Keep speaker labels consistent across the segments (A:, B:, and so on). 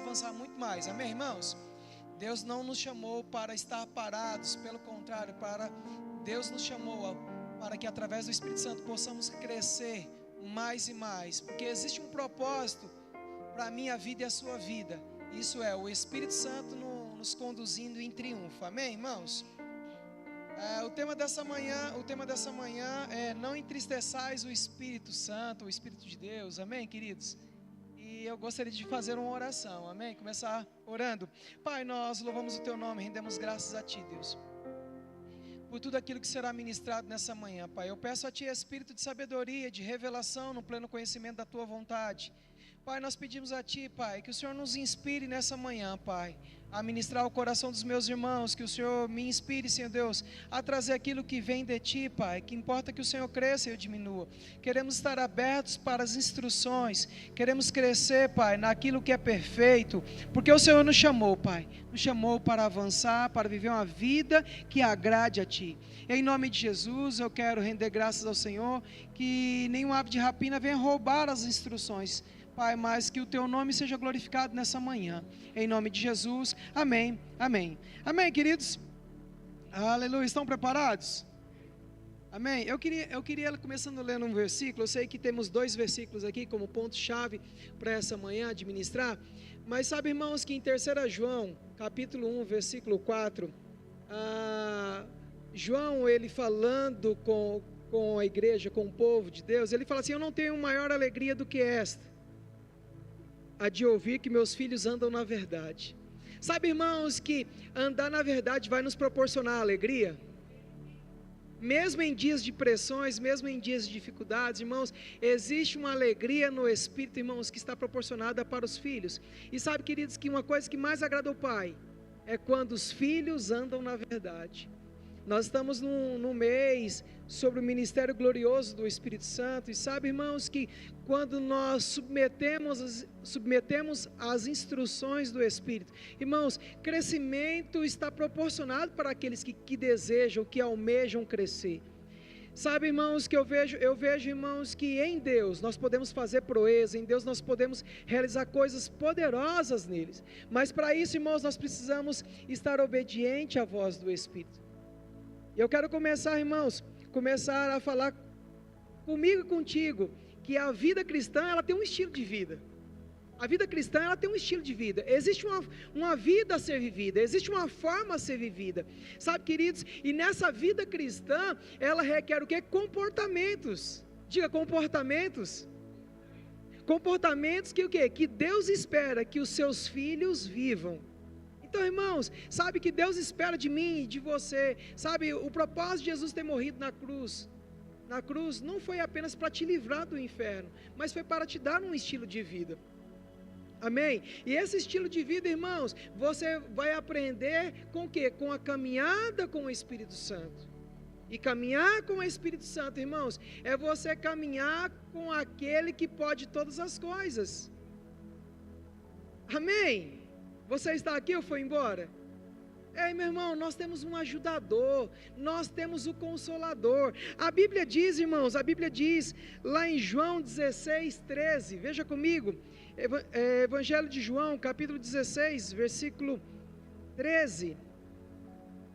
A: avançar muito mais. Amém, irmãos? Deus não nos chamou para estar parados, pelo contrário, Deus nos chamou para que através do Espírito Santo possamos crescer mais e mais, porque existe um propósito para a minha vida e a sua vida. Isso é o Espírito Santo nos conduzindo em triunfo. Amém, irmãos? O tema dessa manhã é: não entristeçais o Espírito Santo, o Espírito de Deus. Amém, queridos? E eu gostaria de fazer uma oração. Amém? Começar orando. Pai, nós louvamos o Teu nome, rendemos graças a Ti, Deus, por tudo aquilo que será ministrado nessa manhã, Pai. Eu peço a Ti espírito de sabedoria, de revelação, no pleno conhecimento da Tua vontade. Pai, nós pedimos a Ti, Pai, que o Senhor nos inspire nessa manhã, Pai, a ministrar o coração dos meus irmãos, que o Senhor me inspire, Senhor Deus, a trazer aquilo que vem de Ti, Pai, que importa que o Senhor cresça e eu diminua. Queremos estar abertos para as instruções, queremos crescer, Pai, naquilo que é perfeito, porque o Senhor nos chamou, Pai, nos chamou para avançar, para viver uma vida que agrade a Ti. Em nome de Jesus, eu quero render graças ao Senhor, que nenhum hábito de rapina venha roubar as instruções, Pai, mas que o Teu nome seja glorificado nessa manhã, em nome de Jesus, amém, amém, amém, queridos, aleluia, estão preparados? Amém? Eu queria começando lendo um versículo. Eu sei que temos 2 versículos aqui como ponto-chave para essa manhã administrar, mas sabe, irmãos, que em 3 João, capítulo 1, versículo 4, João, ele falando com a igreja, com o povo de Deus, ele fala assim: eu não tenho maior alegria do que esta, a de ouvir que meus filhos andam na verdade. Sabe, irmãos, que andar na verdade vai nos proporcionar alegria? Mesmo em dias de pressões, mesmo em dias de dificuldades, irmãos, existe uma alegria no Espírito, irmãos, que está proporcionada para os filhos. E sabe, queridos, que uma coisa que mais agrada ao Pai é quando os filhos andam na verdade. Nós estamos num mês sobre o ministério glorioso do Espírito Santo, e sabe, irmãos, que quando nós submetemos as instruções do Espírito, irmãos, crescimento está proporcionado para aqueles que desejam, que almejam crescer. Sabe, irmãos, que eu vejo, irmãos, que em Deus nós podemos fazer proeza, em Deus nós podemos realizar coisas poderosas neles, mas para isso, irmãos, nós precisamos estar obediente à voz do Espírito. E eu quero começar, irmãos, a falar comigo e contigo, que a vida cristã, ela tem um estilo de vida. A vida cristã, ela tem um estilo de vida. Existe uma vida a ser vivida, existe uma forma a ser vivida. Sabe, queridos, e nessa vida cristã, ela requer o quê? Comportamentos. Diga, comportamentos. Comportamentos que o quê? Que Deus espera que os seus filhos vivam. Então, irmãos, sabe que Deus espera de mim e de você, sabe, o propósito de Jesus ter morrido na cruz não foi apenas para te livrar do inferno, mas foi para te dar um estilo de vida, amém? E esse estilo de vida, irmãos, você vai aprender com o quê? Com a caminhada com o Espírito Santo. E caminhar com o Espírito Santo, irmãos, é você caminhar com aquele que pode todas as coisas, amém? Você está aqui ou foi embora? Ei, meu irmão, nós temos um ajudador, nós temos o Consolador. A Bíblia diz, irmãos, lá em João 16, 13, veja comigo, Evangelho de João, capítulo 16, versículo 13.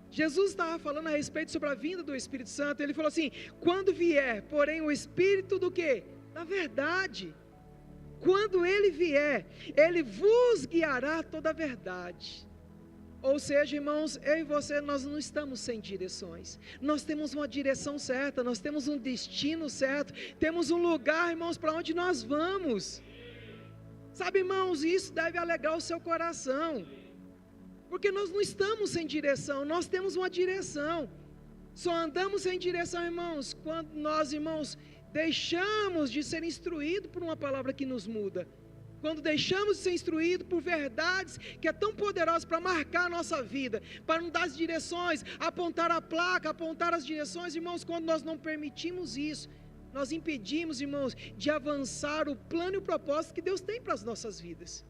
A: Jesus estava falando a respeito sobre a vinda do Espírito Santo. Ele falou assim: quando vier, porém, o Espírito do quê? Da verdade. Quando Ele vier, Ele vos guiará toda a verdade. Ou seja, irmãos, eu e você, nós não estamos sem direções. Nós temos uma direção certa, nós temos um destino certo, temos um lugar, irmãos, para onde nós vamos. Sabe, irmãos, isso deve alegrar o seu coração, porque nós não estamos sem direção, nós temos uma direção. Só andamos sem direção, irmãos, quando nós, irmãos, deixamos de ser instruídos por uma palavra que nos muda, quando deixamos de ser instruídos por verdades que é tão poderosas para marcar a nossa vida, para nos dar as direções, apontar a placa, apontar as direções, irmãos, quando nós não permitimos isso, nós impedimos, irmãos, de avançar o plano e o propósito que Deus tem para as nossas vidas.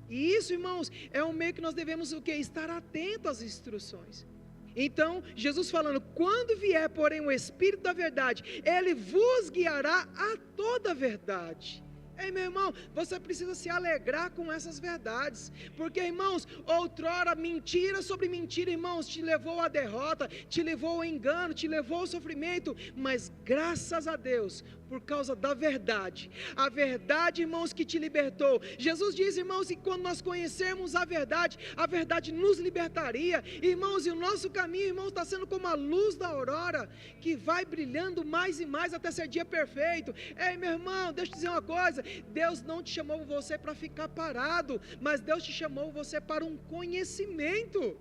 A: E isso, irmãos, é um meio que nós devemos o quê? Estar atento às instruções. Então, Jesus falando: quando vier, porém, o Espírito da verdade, Ele vos guiará a toda a verdade. Ei, meu irmão, você precisa se alegrar com essas verdades, porque, irmãos, outrora mentira sobre mentira, irmãos, te levou à derrota, te levou ao engano, te levou ao sofrimento, mas graças a Deus, por causa da verdade, a verdade, irmãos, que te libertou. Jesus diz, irmãos, que quando nós conhecermos a verdade nos libertaria, irmãos, e o nosso caminho, irmãos, está sendo como a luz da aurora, que vai brilhando mais e mais até ser dia perfeito. Ei, meu irmão, deixa eu te dizer uma coisa, Deus não te chamou você para ficar parado, mas Deus te chamou você para um conhecimento.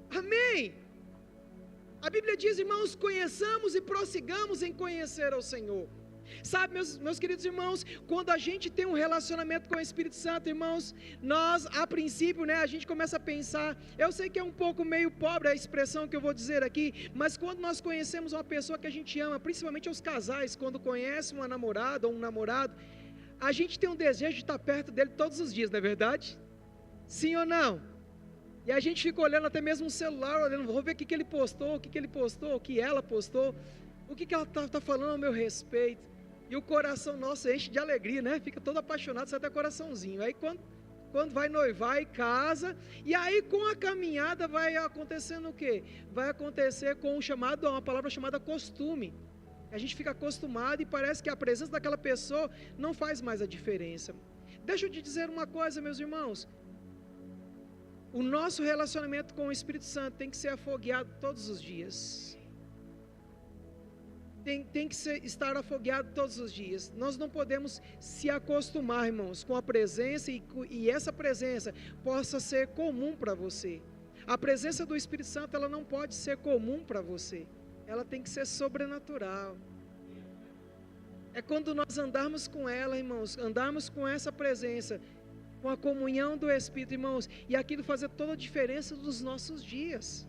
A: Amém? A Bíblia diz, irmãos, conheçamos e prossigamos em conhecer ao Senhor. Sabe, meus queridos irmãos, quando a gente tem um relacionamento com o Espírito Santo, irmãos, nós, a princípio, a gente começa a pensar, eu sei que é um pouco meio pobre a expressão que eu vou dizer aqui, mas quando nós conhecemos uma pessoa que a gente ama, principalmente os casais, quando conhecem uma namorada ou um namorado, a gente tem um desejo de estar perto dele todos os dias, não é verdade? Sim ou não? E a gente fica olhando até mesmo o celular, olhando, vou ver o que ele postou, o que ela postou, o que ela está falando ao meu respeito. E o coração nosso enche de alegria, né? Fica todo apaixonado, sai até coraçãozinho. Aí quando vai noivar e casa, e aí com a caminhada vai acontecendo o quê? Vai acontecer com uma palavra chamada costume. A gente fica acostumado e parece que a presença daquela pessoa não faz mais a diferença. Deixa eu te dizer uma coisa, meus irmãos. O nosso relacionamento com o Espírito Santo tem que ser afogueado todos os dias. Tem que estar afogueado todos os dias. Nós não podemos se acostumar, irmãos, com a presença e essa presença possa ser comum para você. A presença do Espírito Santo, ela não pode ser comum para você. Ela tem que ser sobrenatural. É quando nós andarmos com ela, irmãos, andarmos com essa presença, com a comunhão do Espírito, irmãos, e aquilo fazer toda a diferença dos nossos dias.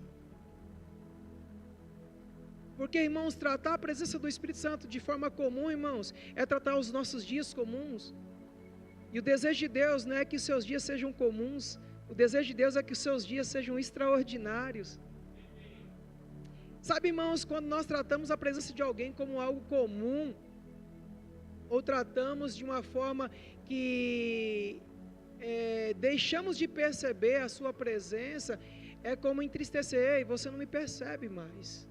A: Porque, irmãos, tratar a presença do Espírito Santo de forma comum, irmãos, é tratar os nossos dias comuns. E o desejo de Deus não é que os seus dias sejam comuns, o desejo de Deus é que os seus dias sejam extraordinários. Sabe, irmãos, quando nós tratamos a presença de alguém como algo comum, ou tratamos de uma forma que deixamos de perceber a sua presença, é como entristecer, ei, você não me percebe mais.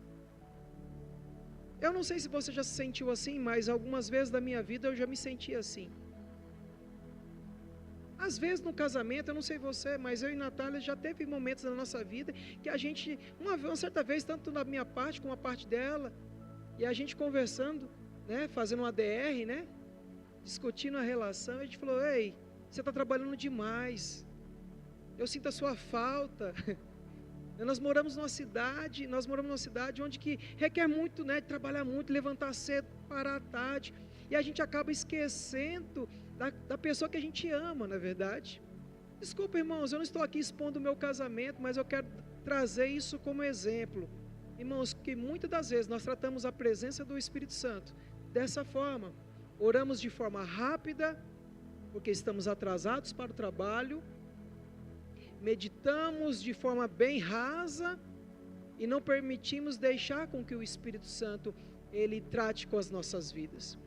A: Eu não sei se você já se sentiu assim, mas algumas vezes da minha vida eu já me senti assim. Às vezes no casamento, eu não sei você, mas eu e Natália já teve momentos na nossa vida que a gente, uma certa vez, tanto da minha parte como a parte dela, e a gente conversando, fazendo uma DR, discutindo a relação, a gente falou, ei, você está trabalhando demais, eu sinto a sua falta. Nós moramos numa cidade onde que requer muito, de trabalhar muito, levantar cedo, parar à tarde, e a gente acaba esquecendo da pessoa que a gente ama, na verdade. Desculpa, irmãos, eu não estou aqui expondo o meu casamento, mas eu quero trazer isso como exemplo. Irmãos, que muitas das vezes nós tratamos a presença do Espírito Santo dessa forma, oramos de forma rápida, porque estamos atrasados para o trabalho, meditamos de forma bem rasa e não permitimos deixar com que o Espírito Santo ele trate com as nossas vidas.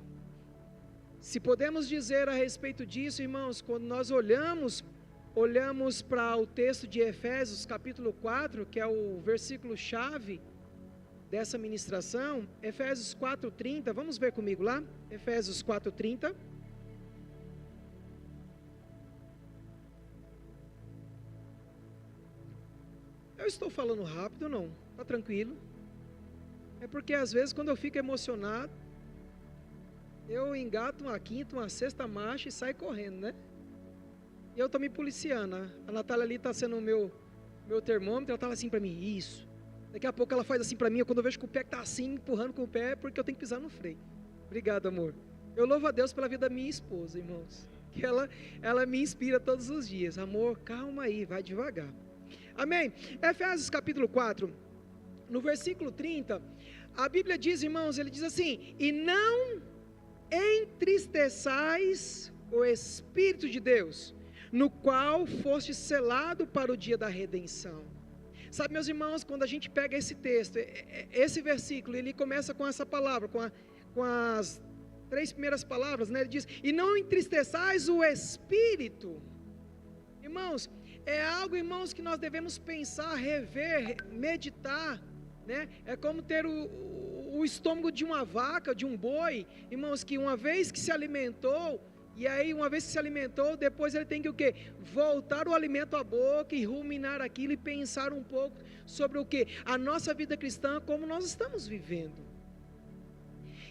A: Se podemos dizer a respeito disso, irmãos, quando nós olhamos para o texto de Efésios capítulo 4, que é o versículo chave dessa ministração, Efésios 4:30, vamos ver comigo lá, Efésios 4:30. Eu estou falando rápido ou não? Está tranquilo? É porque às vezes quando eu fico emocionado, eu engato uma quinta, uma sexta marcha e saio correndo, E eu estou me policiando. A Natália ali está sendo o meu termômetro, ela está assim para mim, isso. Daqui a pouco ela faz assim para mim, quando eu vejo que o pé está assim, empurrando com o pé, é porque eu tenho que pisar no freio. Obrigado, amor. Eu louvo a Deus pela vida da minha esposa, irmãos. Que ela me inspira todos os dias. Amor, calma aí, vai devagar. Amém? Efésios capítulo 4, no versículo 30, a Bíblia diz, irmãos, ele diz assim, e não entristeçais o Espírito de Deus, no qual foste selado para o dia da redenção. Sabe, meus irmãos, quando a gente pega esse texto, esse versículo, ele começa com essa palavra, com três primeiras palavras, né? Ele diz, e não entristeçais o Espírito. Irmãos, é algo, irmãos, que nós devemos pensar, rever, meditar, né? É como ter o estômago de uma vaca, de um boi, irmãos, que uma vez que se alimentou, e aí uma vez que se alimentou, depois ele tem que o quê? Voltar o alimento à boca e ruminar aquilo e pensar um pouco sobre o quê? A nossa vida cristã, como nós estamos vivendo.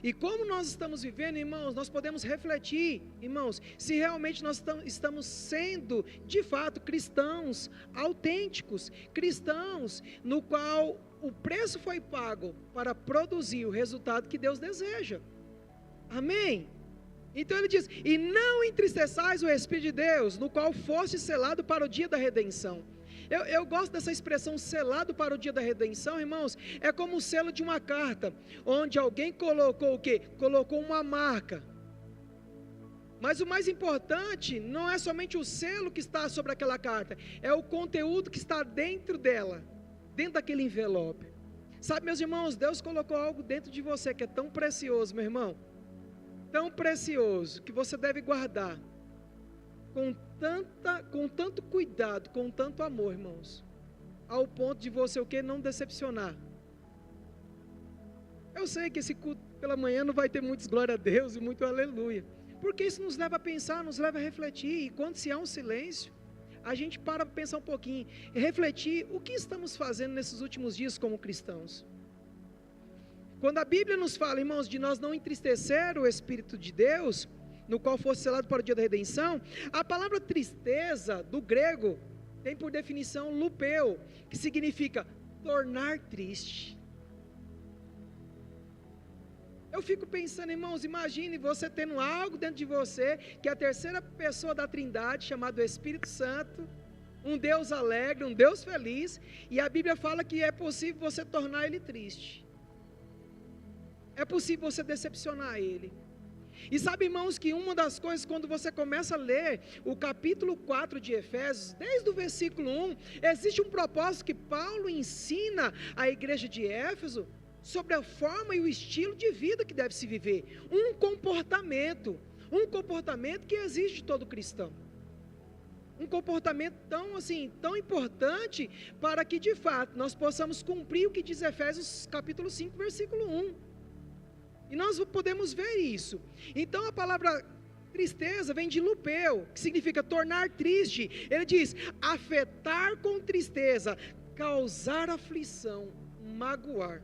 A: E como nós estamos vivendo, irmãos, nós podemos refletir, irmãos, se realmente nós estamos sendo, de fato, cristãos autênticos, cristãos no qual o preço foi pago para produzir o resultado que Deus deseja. Amém? Então ele diz, e não entristeçais o Espírito de Deus, no qual foste selado para o dia da redenção. Eu gosto dessa expressão, selado para o dia da redenção, irmãos, é como o selo de uma carta, onde alguém colocou o quê? Colocou uma marca. Mas o mais importante, não é somente o selo que está sobre aquela carta, é o conteúdo que está dentro dela, dentro daquele envelope. Sabe, meus irmãos, Deus colocou algo dentro de você que é tão precioso, meu irmão, tão precioso, que você deve guardar com tanto cuidado, com tanto amor, irmãos, ao ponto de você o que? Não decepcionar. Eu sei que esse culto pela manhã não vai ter muitos glória a Deus e muito aleluia, porque isso nos leva a pensar, nos leva a refletir, e quando se há um silêncio, a gente para pensar um pouquinho, e refletir o que estamos fazendo nesses últimos dias como cristãos. Quando a Bíblia nos fala, irmãos, de nós não entristecer o Espírito de Deus, no qual fosse selado para o dia da redenção, a palavra tristeza, do grego, tem por definição lupeu, que significa tornar triste. Eu fico pensando, irmãos, imagine você tendo algo dentro de você, que é a terceira pessoa da Trindade, chamado Espírito Santo, um Deus alegre, um Deus feliz, e a Bíblia fala que é possível você tornar ele triste. É possível você decepcionar ele. E sabe, irmãos, que uma das coisas, quando você começa a ler o capítulo 4 de Efésios, desde o versículo 1, existe um propósito que Paulo ensina à igreja de Éfeso, sobre a forma e o estilo de vida que deve se viver, um comportamento que exige de todo cristão, um comportamento tão importante, para que de fato nós possamos cumprir o que diz Efésios capítulo 5, versículo 1, e nós podemos ver isso. Então a palavra tristeza vem de lupeu, que significa tornar triste. Ele diz, afetar com tristeza, causar aflição, magoar.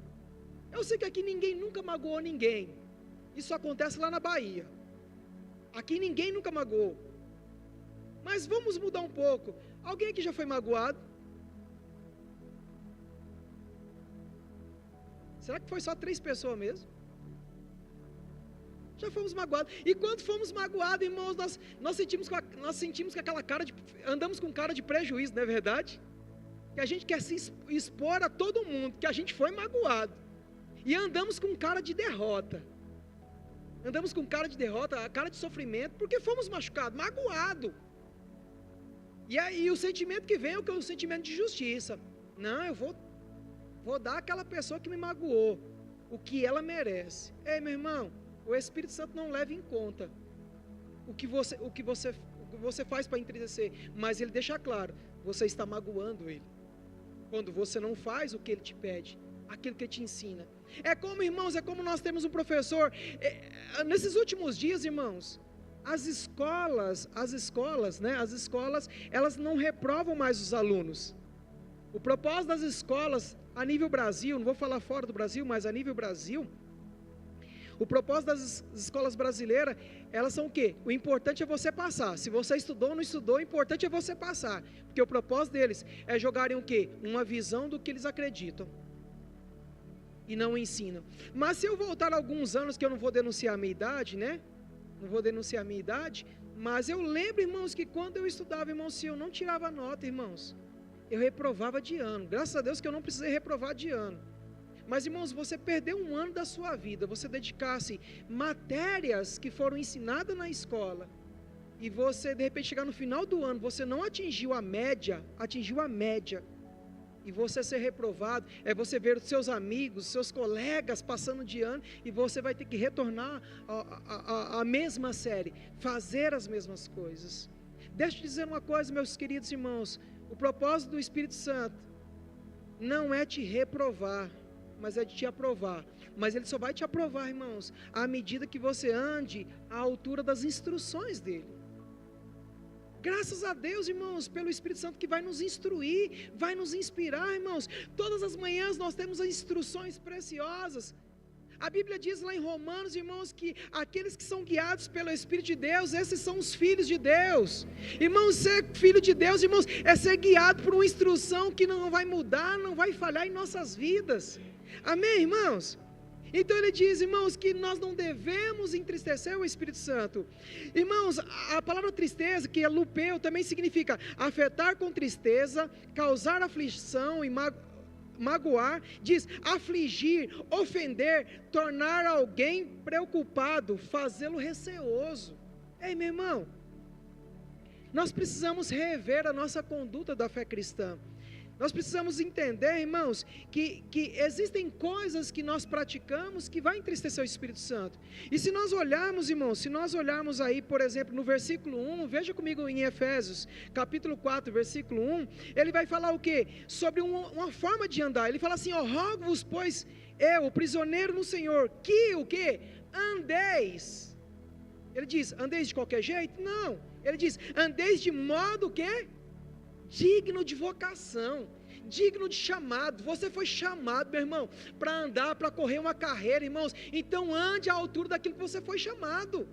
A: Eu sei que aqui ninguém nunca magoou ninguém, isso acontece lá na Bahia, aqui ninguém nunca magoou, mas vamos mudar um pouco. Alguém aqui já foi magoado? Será que foi só 3 pessoas mesmo? Já fomos magoados, e quando fomos magoados, irmãos, nós sentimos que aquela cara andamos com cara de prejuízo, não é verdade? Que a gente quer se expor a todo mundo, que a gente foi magoado, e andamos com cara de derrota, a cara de sofrimento, porque fomos machucados, magoados, e aí o sentimento que vem é o sentimento de justiça. Não, eu vou dar àquela pessoa que me magoou o que ela merece. Ei, meu irmão, o Espírito Santo não leva em conta o que você faz para entristecer, mas ele deixa claro, você está magoando ele, quando você não faz o que ele te pede, aquilo que ele te ensina. É como, irmãos, nós temos um professor, nesses últimos dias, irmãos, as escolas, elas não reprovam mais os alunos. O propósito das escolas, a nível Brasil, não vou falar fora do Brasil, mas a nível Brasil, o propósito das escolas brasileiras, elas são o quê? O importante é você passar. Se você estudou ou não estudou, o importante é você passar. Porque o propósito deles é jogarem o quê? Uma visão do que eles acreditam. E não ensinam. Mas se eu voltar alguns anos, que eu não vou denunciar a minha idade, né? Não vou denunciar a minha idade. Mas eu lembro, irmãos, que quando eu estudava, irmãos, se eu não tirava nota, irmãos, eu reprovava de ano. Graças a Deus que eu não precisei reprovar de ano. Mas, irmãos, você perdeu um ano da sua vida, você dedicasse matérias que foram ensinadas na escola, e você, de repente, chegar no final do ano, você não atingiu a média, e você ser reprovado, é você ver os seus amigos, seus colegas passando de ano, e você vai ter que retornar à mesma série, fazer as mesmas coisas. Deixa eu te dizer uma coisa, meus queridos irmãos, o propósito do Espírito Santo não é te reprovar, mas é de te aprovar. Mas ele só vai te aprovar, irmãos, à medida que você ande à altura das instruções dele. Graças a Deus, irmãos, pelo Espírito Santo que vai nos instruir, vai nos inspirar, irmãos. Todas as manhãs nós temos as instruções preciosas. A Bíblia diz lá em Romanos, irmãos, que aqueles que são guiados pelo Espírito de Deus, esses são os filhos de Deus. Irmãos, ser filho de Deus, irmãos, é ser guiado por uma instrução que não vai mudar, não vai falhar em nossas vidas. Amém, irmãos? Então ele diz, irmãos, que nós não devemos entristecer o Espírito Santo. Irmãos, a palavra tristeza, que é lupeu, também significa afetar com tristeza, causar aflição e magoar. Diz afligir, ofender, tornar alguém preocupado, fazê-lo receoso. Ei, meu irmão, nós precisamos rever a nossa conduta da fé cristã. Nós precisamos entender, irmãos, que existem coisas que nós praticamos que vai entristecer o Espírito Santo. E se nós olharmos, irmãos, se nós olharmos aí, por exemplo, no versículo 1, veja comigo em Efésios, capítulo 4, versículo 1, ele vai falar o quê? Sobre uma forma de andar. Ele fala assim, rogo-vos, pois eu, o prisioneiro no Senhor, que o quê? Andeis. Ele diz, andeis de qualquer jeito? Não. Ele diz, andeis de modo que digno de vocação, digno de chamado. Você foi chamado, meu irmão, para andar, para correr uma carreira, irmãos. Então ande à altura daquilo que você foi chamado.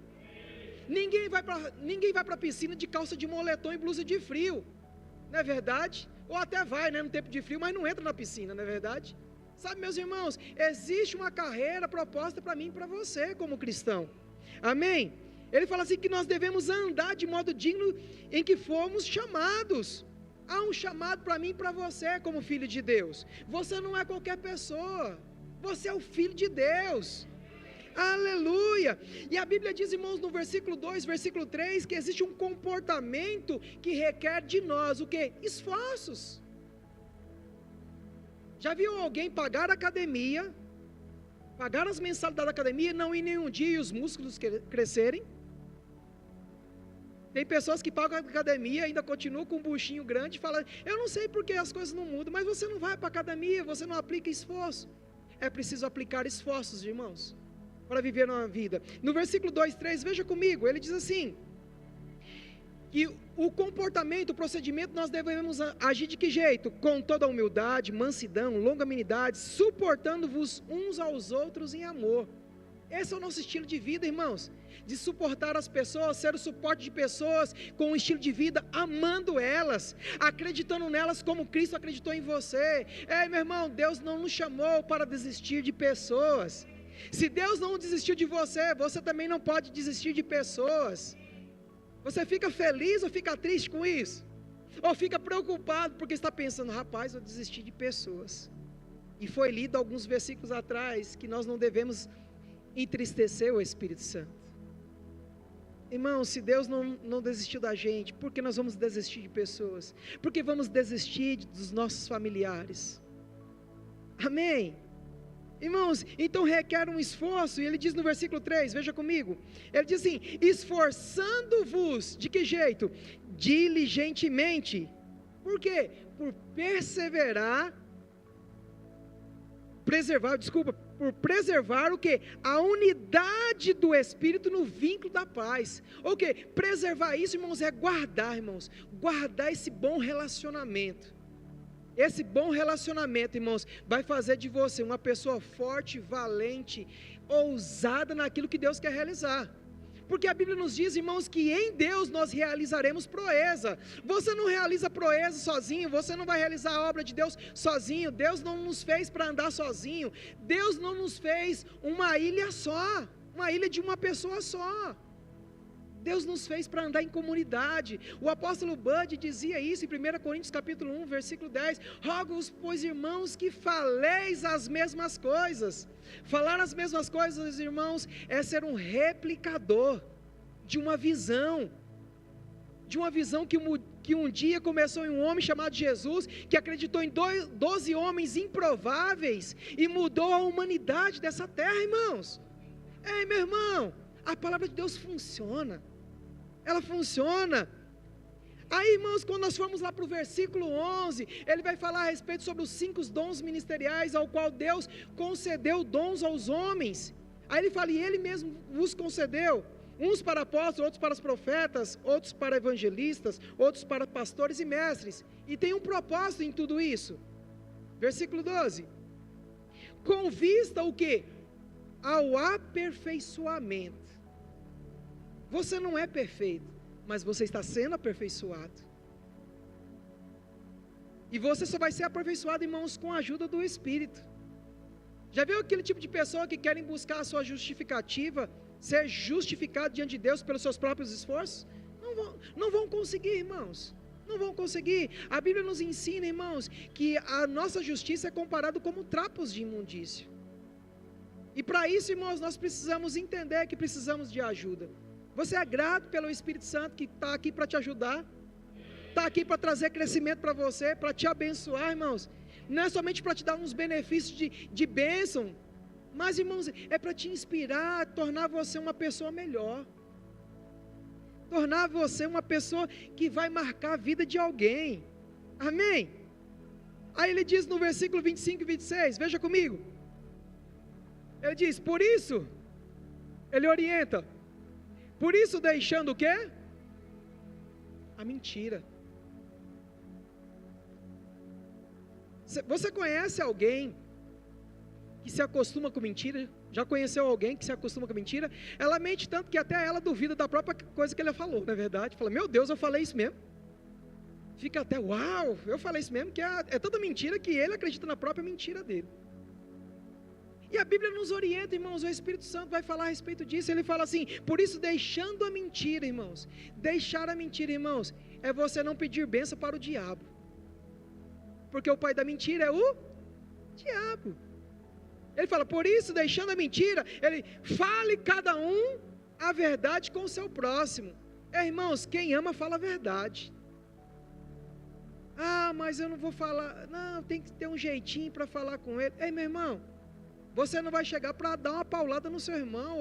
A: Ninguém vai para a piscina de calça de moletom e blusa de frio, não é verdade? Ou até vai, né, no tempo de frio, mas não entra na piscina, não é verdade? Sabe, meus irmãos, existe uma carreira proposta para mim e para você como cristão. Amém? Ele fala assim que nós devemos andar de modo digno em que fomos chamados. Há um chamado para mim e para você como filho de Deus. Você não é qualquer pessoa, você é o filho de Deus. Aleluia. E a Bíblia diz, irmãos, no versículo 2, versículo 3, que existe um comportamento que requer de nós o quê? Esforços. Já viu alguém pagar a academia, pagar as mensalidades da academia, não ir nenhum dia e os músculos crescerem? Tem pessoas que pagam a academia, ainda continuam com um buchinho grande e falam, eu não sei porque as coisas não mudam, mas você não vai para a academia, você não aplica esforço. É preciso aplicar esforços, irmãos, para viver uma vida. No versículo 2, 3, veja comigo, ele diz assim, que o comportamento, o procedimento, nós devemos agir de que jeito? Com toda a humildade, mansidão, longanimidade, suportando-vos uns aos outros em amor. Esse é o nosso estilo de vida, irmãos, de suportar as pessoas, ser o suporte de pessoas com um estilo de vida, amando elas, acreditando nelas como Cristo acreditou em você. Ei, meu irmão, Deus não nos chamou para desistir de pessoas. Se Deus não desistiu de você, você também não pode desistir de pessoas. Você fica feliz ou fica triste com isso? Ou fica preocupado porque está pensando, rapaz, eu desisti de pessoas. E foi lido alguns versículos atrás que nós não devemos entristecer o Espírito Santo. Irmão, se Deus não desistiu da gente, por que nós vamos desistir de pessoas? Por que vamos desistir dos nossos familiares? Amém? Irmãos, então requer um esforço, e ele diz no versículo 3, veja comigo, ele diz assim, esforçando-vos, de que jeito? Diligentemente. Por quê? Por por preservar o que? A unidade do Espírito no vínculo da paz. O que? Preservar isso, irmãos, é guardar, irmãos, guardar esse bom relacionamento. Esse bom relacionamento, irmãos, vai fazer de você uma pessoa forte, valente, ousada naquilo que Deus quer realizar. Porque a Bíblia nos diz, irmãos, que em Deus nós realizaremos proeza. Você não realiza proeza sozinho, você não vai realizar a obra de Deus sozinho. Deus não nos fez para andar sozinho. Deus não nos fez uma ilha só, uma ilha de uma pessoa só. Deus nos fez para andar em comunidade. O apóstolo Bud dizia isso em 1 Coríntios capítulo 1, versículo 10. Rogo-vos, pois, irmãos, que faleis as mesmas coisas. Falar as mesmas coisas, irmãos, é ser um replicador de uma visão, de uma visão que um dia começou em um homem chamado Jesus, que acreditou em 12 homens improváveis e mudou a humanidade dessa terra, irmãos. Ei, meu irmão, a palavra de Deus funciona, ela funciona. Aí, irmãos, quando nós formos lá para o versículo 11, ele vai falar a respeito sobre os 5 dons ministeriais, ao qual Deus concedeu dons aos homens. Aí ele fala, e ele mesmo vos concedeu, uns para apóstolos, outros para os profetas, outros para evangelistas, outros para pastores e mestres. E tem um propósito em tudo isso. Versículo 12. Com vista o quê? Ao aperfeiçoamento. Você não é perfeito, mas você está sendo aperfeiçoado. E você só vai ser aperfeiçoado, irmãos, com a ajuda do Espírito. Já viu aquele tipo de pessoa que querem buscar a sua justificativa, ser justificado diante de Deus pelos seus próprios esforços? Não vão conseguir, irmãos. Não vão conseguir. A Bíblia nos ensina, irmãos, que a nossa justiça é comparada como trapos de imundícia. E para isso, irmãos, nós precisamos entender que precisamos de ajuda. Você é grato pelo Espírito Santo que está aqui para te ajudar? Está aqui para trazer crescimento para você, para te abençoar, irmãos. Não é somente para te dar uns benefícios de bênção, mas, irmãos, é para te inspirar, tornar você uma pessoa melhor. Tornar você uma pessoa que vai marcar a vida de alguém. Amém? Aí ele diz no versículo 25 e 26, veja comigo. Ele diz, por isso, ele orienta. Por isso deixando o quê? A mentira. Você conhece alguém que se acostuma com mentira? Já conheceu alguém que se acostuma com mentira? Ela mente tanto que até ela duvida da própria coisa que ele falou, não é verdade? Fala, meu Deus, eu falei isso mesmo. Fica até, uau, eu falei isso mesmo, que é tanta mentira que ele acredita na própria mentira dele. E a Bíblia nos orienta, irmãos, o Espírito Santo vai falar a respeito disso. Ele fala assim, por isso deixando a mentira, irmãos. Deixar a mentira, irmãos, é você não pedir bênção para o diabo. Porque o pai da mentira é o diabo. Ele fala, por isso deixando a mentira, ele fale cada um a verdade com o seu próximo. Irmãos, quem ama fala a verdade. Ah, mas eu não vou falar, não, tem que ter um jeitinho para falar com ele. Ei, meu irmão, você não vai chegar para dar uma paulada no seu irmão,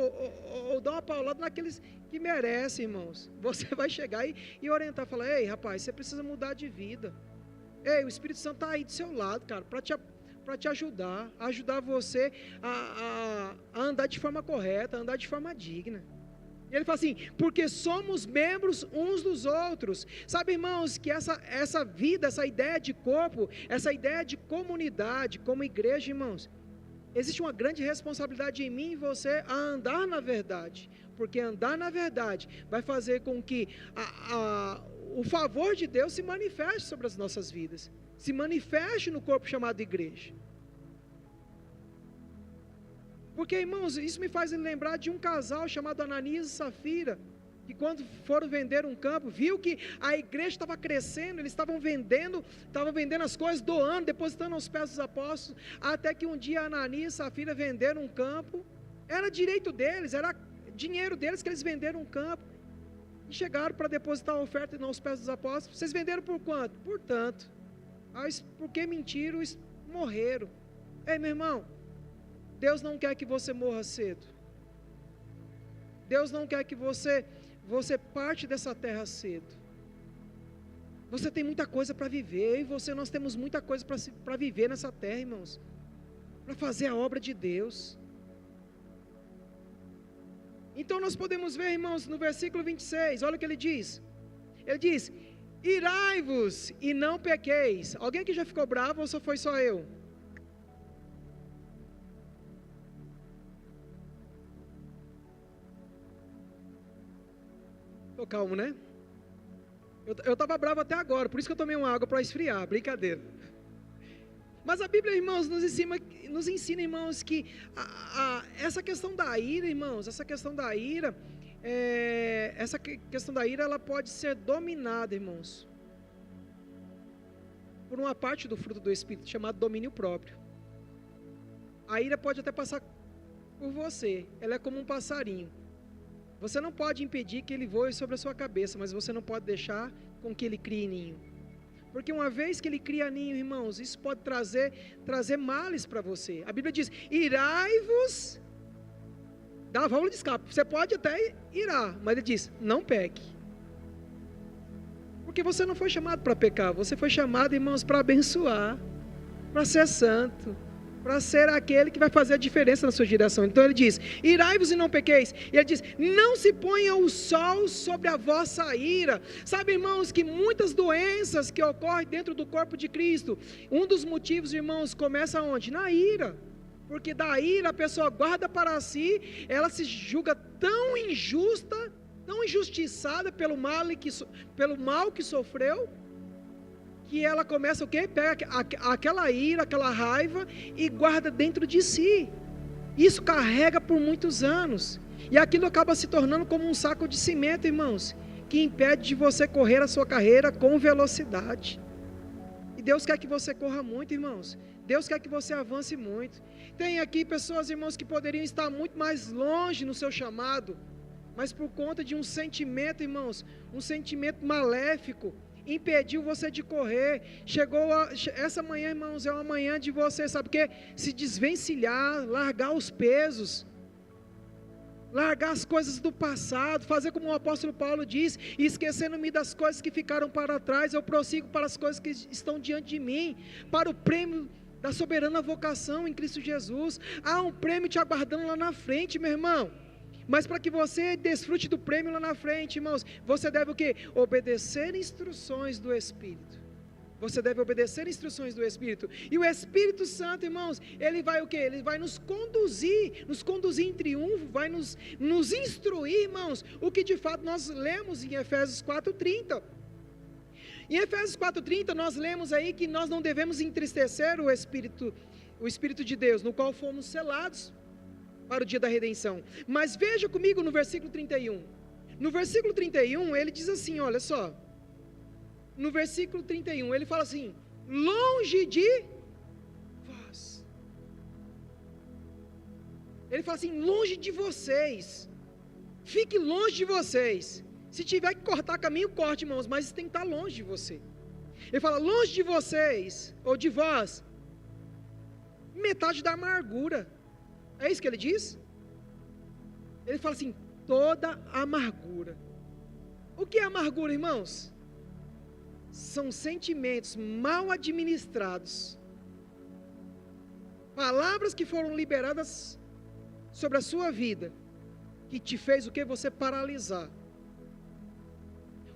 A: ou dar uma paulada naqueles que merecem, irmãos. Você vai chegar e orientar, falar, ei, rapaz, você precisa mudar de vida. Ei, o Espírito Santo está aí do seu lado, cara, para te ajudar, você a andar de forma correta, a andar de forma digna. E ele fala assim, porque somos membros uns dos outros. Sabe, irmãos, que essa vida, essa ideia de corpo, essa ideia de comunidade, como igreja, irmãos, existe uma grande responsabilidade em mim e você a andar na verdade, porque andar na verdade vai fazer com que o favor de Deus se manifeste sobre as nossas vidas, se manifeste no corpo chamado igreja. Porque, irmãos, isso me faz lembrar de um casal chamado Ananias e Safira, que quando foram vender um campo, viu que a igreja estava crescendo, eles estavam vendendo as coisas, doando, depositando aos pés dos apóstolos, até que um dia Ananias e Safira venderam um campo, era direito deles, era dinheiro deles que eles venderam um campo, e chegaram para depositar a oferta aos pés dos apóstolos. Vocês venderam por quanto? Por tanto. Porque mentiram, morreram. Ei, meu irmão, Deus não quer que você morra cedo. Deus não quer que você parte dessa terra cedo. Você tem muita coisa para viver, nós temos muita coisa para viver nessa terra, irmãos, para fazer a obra de Deus. Então nós podemos ver, irmãos, no versículo 26, olha o que ele diz. Ele diz, irai-vos e não pequeis. Alguém que já ficou bravo ou só foi só eu? Tô calmo, né? Eu estava bravo até agora, por isso que eu tomei uma água para esfriar, brincadeira. Mas a Bíblia, irmãos, nos ensina, irmãos, que essa questão da ira, irmãos, essa questão da ira, ela pode ser dominada, irmãos, por uma parte do fruto do Espírito, chamado domínio próprio. A ira pode até passar por você, ela é como um passarinho. Você não pode impedir que ele voe sobre a sua cabeça, mas você não pode deixar com que ele crie ninho. Porque uma vez que ele cria ninho, irmãos, isso pode trazer males para você. A Bíblia diz, irai-vos, dá válvula de escape. Você pode até irar, mas ele diz, não peque. Porque você não foi chamado para pecar, você foi chamado, irmãos, para abençoar, para ser santo, para ser aquele que vai fazer a diferença na sua direção. Então ele diz, irai-vos e não pequeis. E ele diz, não se ponha o sol sobre a vossa ira. Sabe, irmãos, que muitas doenças que ocorrem dentro do corpo de Cristo, um dos motivos, irmãos, começa onde? Na ira. Porque da ira a pessoa guarda para si, ela se julga tão injusta, tão injustiçada pelo mal que sofreu, que ela começa o quê? Pega aquela ira, aquela raiva e guarda dentro de si. Isso carrega por muitos anos. E aquilo acaba se tornando como um saco de cimento, irmãos, que impede de você correr a sua carreira com velocidade. E Deus quer que você corra muito, irmãos. Deus quer que você avance muito. Tem aqui pessoas, irmãos, que poderiam estar muito mais longe no seu chamado, mas por conta de um sentimento, irmãos, um sentimento maléfico, impediu você de correr. Essa manhã, irmãos, é uma manhã de você, sabe o quê? Se desvencilhar, largar os pesos, largar as coisas do passado, fazer como o apóstolo Paulo diz, e esquecendo-me das coisas que ficaram para trás, eu prossigo para as coisas que estão diante de mim, para o prêmio da soberana vocação em Cristo Jesus. Há um prêmio te aguardando lá na frente, meu irmão. Mas para que você desfrute do prêmio lá na frente, irmãos, você deve o quê? Obedecer instruções do Espírito. Você deve obedecer instruções do Espírito. E o Espírito Santo, irmãos, ele vai o quê? Ele vai nos conduzir em triunfo, vai nos instruir, irmãos, o que de fato nós lemos em Efésios 4:30. Em Efésios 4:30 nós lemos aí que nós não devemos entristecer o Espírito de Deus, no qual fomos selados para o dia da redenção. Mas veja comigo no versículo 31. No versículo 31 ele diz assim, olha só. No versículo 31 ele fala assim, longe de vós. Ele fala assim, longe de vocês. Fique longe de vocês. Se tiver que cortar caminho, corte, irmãos, mas isso tem que estar longe de você. Ele fala, longe de vocês, ou de vós, metade da amargura. É isso que ele diz? Ele fala assim, toda amargura. O que é amargura, irmãos? São sentimentos mal administrados, palavras que foram liberadas sobre a sua vida, que te fez o que? Você paralisar.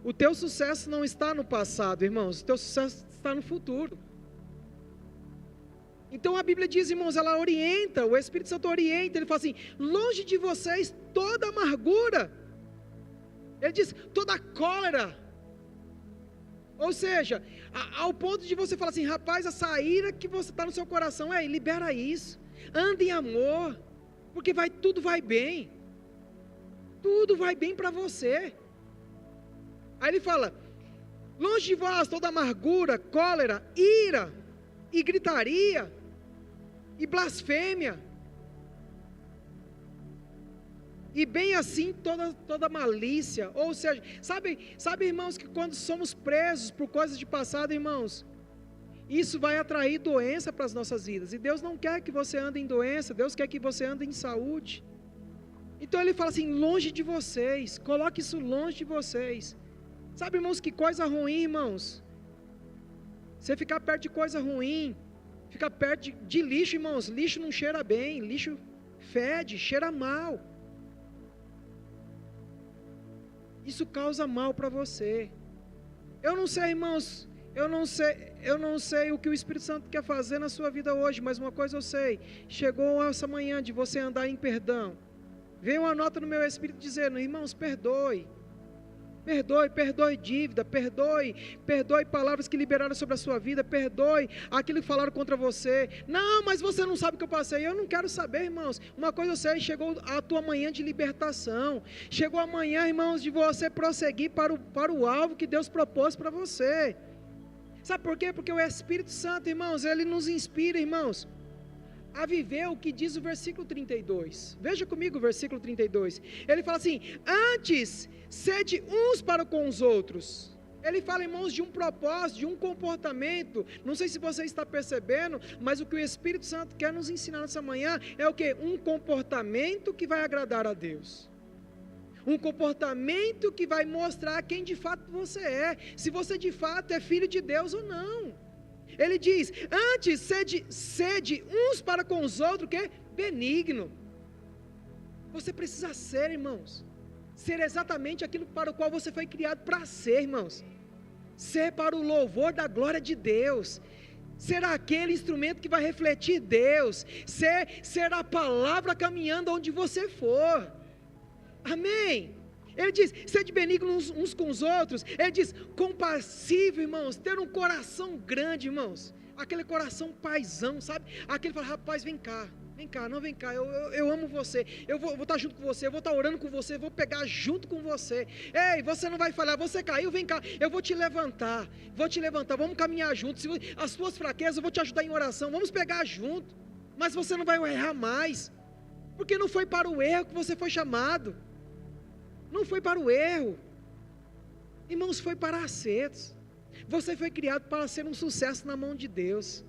A: O teu sucesso não está no passado, irmãos, o teu sucesso está no futuro. Então a Bíblia diz, irmãos, ela orienta, o Espírito Santo orienta, ele fala assim, longe de vocês toda amargura. Ele diz, toda cólera. Ou seja, ao ponto de você falar assim, rapaz, essa ira que você está no seu coração, libera isso, anda em amor, porque tudo vai bem para você. Aí ele fala, longe de vós toda amargura, cólera, ira e gritaria e blasfêmia, e bem assim toda malícia. Ou seja, sabe irmãos, que quando somos presos por coisas de passado, irmãos, isso vai atrair doença para as nossas vidas, e Deus não quer que você ande em doença, Deus quer que você ande em saúde. Então ele fala assim, longe de vocês, coloque isso longe de vocês. Sabe, irmãos, que coisa ruim, irmãos, você ficar perto de coisa ruim, ficar perto de lixo, irmãos, lixo não cheira bem, lixo fede, cheira mal, isso causa mal para você. Eu não sei, irmãos, eu não sei o que o Espírito Santo quer fazer na sua vida hoje, mas uma coisa eu sei, chegou essa manhã de você andar em perdão, veio uma nota no meu espírito dizendo, irmãos, perdoe dívida, perdoe palavras que liberaram sobre a sua vida, perdoe aquilo que falaram contra você. Não, mas você não sabe o que eu passei. Eu não quero saber, irmãos. Uma coisa eu sei, chegou a tua manhã de libertação, chegou a manhã, irmãos, de você prosseguir para o alvo que Deus propôs para você. Sabe por quê? Porque o Espírito Santo, irmãos, ele nos inspira, irmãos, a viver o que diz o versículo 32. Veja comigo o versículo 32. Ele fala assim: antes, sede uns para com os outros. Ele fala, irmãos, de um propósito, de um comportamento. Não sei se você está percebendo, mas o que o Espírito Santo quer nos ensinar nessa manhã é o quê? Um comportamento que vai agradar a Deus. Um comportamento que vai mostrar quem de fato você é, se você de fato é filho de Deus ou não. Ele diz, antes sede uns para com os outros, que é benigno. Você precisa ser, irmãos, ser exatamente aquilo para o qual você foi criado para ser, irmãos. Ser para o louvor da glória de Deus, ser aquele instrumento que vai refletir Deus, ser a palavra caminhando onde você for. Amém? Ele diz, sede benignos uns com os outros. Ele diz, compassivo, irmãos, ter um coração grande, irmãos, aquele coração paizão, sabe? Aquele fala, rapaz, vem cá, não vem cá, eu amo você, eu vou estar junto com você, eu vou estar orando com você, eu vou pegar junto com você. Ei, você não vai falhar, você caiu, vem cá, eu vou te levantar, vamos caminhar juntos. As suas fraquezas eu vou te ajudar em oração, vamos pegar junto. Mas você não vai errar mais, porque não foi para o erro que você foi chamado. Não foi para o erro, irmãos, foi para acertos. Você foi criado para ser um sucesso na mão de Deus.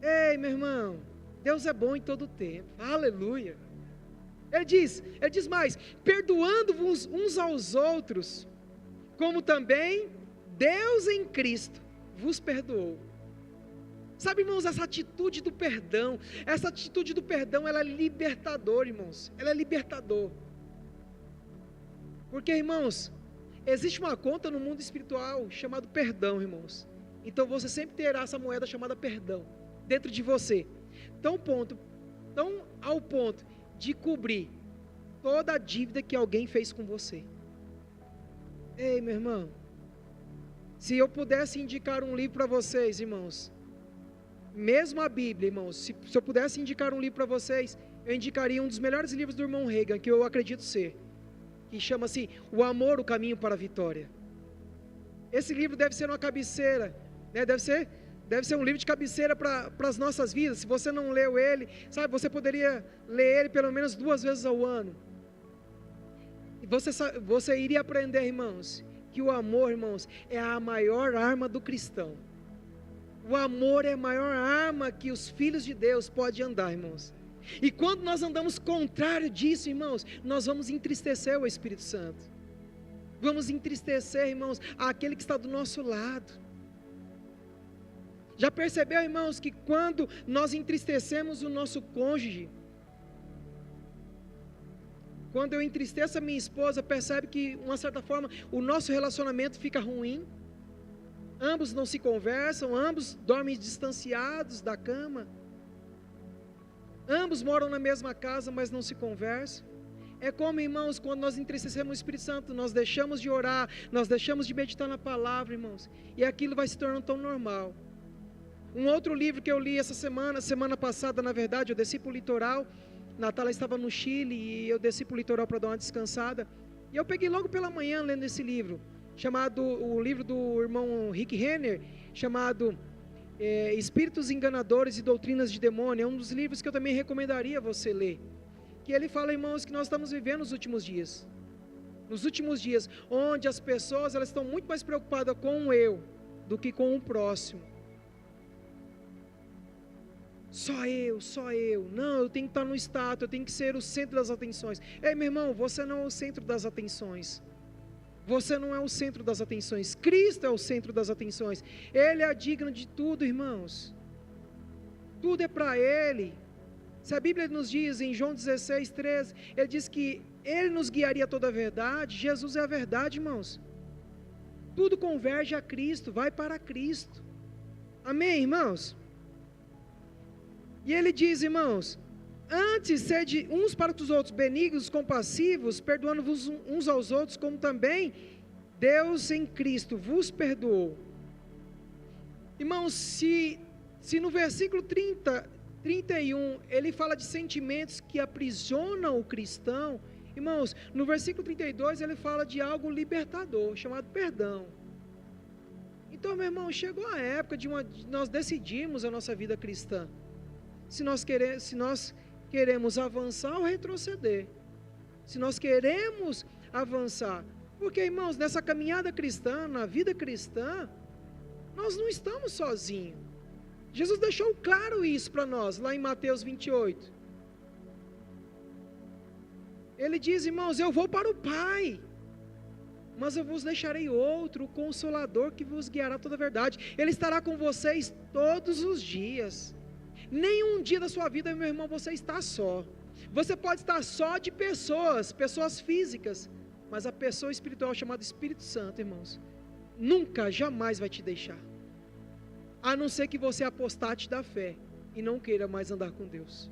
A: Ei, meu irmão, Deus é bom em todo o tempo, aleluia. Ele diz mais, perdoando-vos uns aos outros, como também Deus em Cristo vos perdoou. Sabe, irmãos, essa atitude do perdão, ela é libertadora, irmãos, ela é libertador. Porque, irmãos, existe uma conta no mundo espiritual chamada perdão, irmãos. Então você sempre terá essa moeda chamada perdão dentro de você, tão ao ponto de cobrir toda a dívida que alguém fez com você. Ei, meu irmão, se eu pudesse indicar um livro para vocês, irmãos, mesmo a Bíblia, irmãos, se eu pudesse indicar um livro para vocês, eu indicaria um dos melhores livros do irmão Reagan, que eu acredito ser, que chama-se O Amor, o Caminho para a Vitória. Esse livro deve ser uma cabeceira, né? Deve ser um livro de cabeceira para as nossas vidas. Se você não leu ele, sabe, você poderia ler ele pelo menos 2 vezes ao ano. E você iria aprender, irmãos, que o amor, irmãos, é a maior arma do cristão. O amor é a maior arma que os filhos de Deus podem andar, irmãos. E quando nós andamos contrário disso, irmãos, nós vamos entristecer o Espírito Santo. Vamos entristecer, irmãos, aquele que está do nosso lado. Já percebeu, irmãos, que quando nós entristecemos o nosso cônjuge, quando eu entristeço a minha esposa, percebe que, de uma certa forma, o nosso relacionamento fica ruim. Ambos não se conversam, ambos dormem distanciados da cama. Ambos moram na mesma casa, mas não se conversam. É como, irmãos, quando nós entristecemos o Espírito Santo, nós deixamos de orar, nós deixamos de meditar na palavra, irmãos, e aquilo vai se tornando tão normal. Um outro livro que eu li essa semana passada, na verdade, eu desci para o litoral. Natália estava no Chile e eu desci para o litoral para dar uma descansada. E eu peguei logo pela manhã lendo esse livro, o livro do irmão Rick Renner, chamado Espíritos Enganadores e Doutrinas de Demônio. É um dos livros que eu também recomendaria você ler. Que ele fala, irmãos, que nós estamos vivendo nos últimos dias. Nos últimos dias, onde as pessoas elas estão muito mais preocupadas com o eu do que com o próximo. Só eu, não, eu tenho que estar no status, eu tenho que ser o centro das atenções. Ei, meu irmão, você não é o centro das atenções. Você não é o centro das atenções. Cristo é o centro das atenções. Ele é digno de tudo, irmãos. Tudo é para Ele. Se a Bíblia nos diz em João 16, 13, Ele diz que Ele nos guiaria a toda a verdade. Jesus é a verdade, irmãos. Tudo converge a Cristo, vai para Cristo. Amém, irmãos? E Ele diz, irmãos, antes sede uns para os outros benignos, compassivos, perdoando-vos uns aos outros, como também Deus em Cristo vos perdoou. Irmãos, se no versículo 31, ele fala de sentimentos que aprisionam o cristão, irmãos, no versículo 32 ele fala de algo libertador, chamado perdão. Então, meu irmão, chegou a época de nós decidirmos a nossa vida cristã. se nós queremos avançar ou retroceder. Se nós queremos avançar. Porque, irmãos, nessa caminhada cristã, na vida cristã, nós não estamos sozinhos. Jesus deixou claro isso para nós, lá em Mateus 28. Ele diz, irmãos, eu vou para o Pai, mas eu vos deixarei outro, o Consolador, que vos guiará toda a verdade. Ele estará com vocês todos os dias. Nenhum dia da sua vida, meu irmão, você está só. Você pode estar só de pessoas físicas, mas a pessoa espiritual chamada Espírito Santo, irmãos, nunca, jamais vai te deixar. A não ser que você apostate da fé e não queira mais andar com Deus.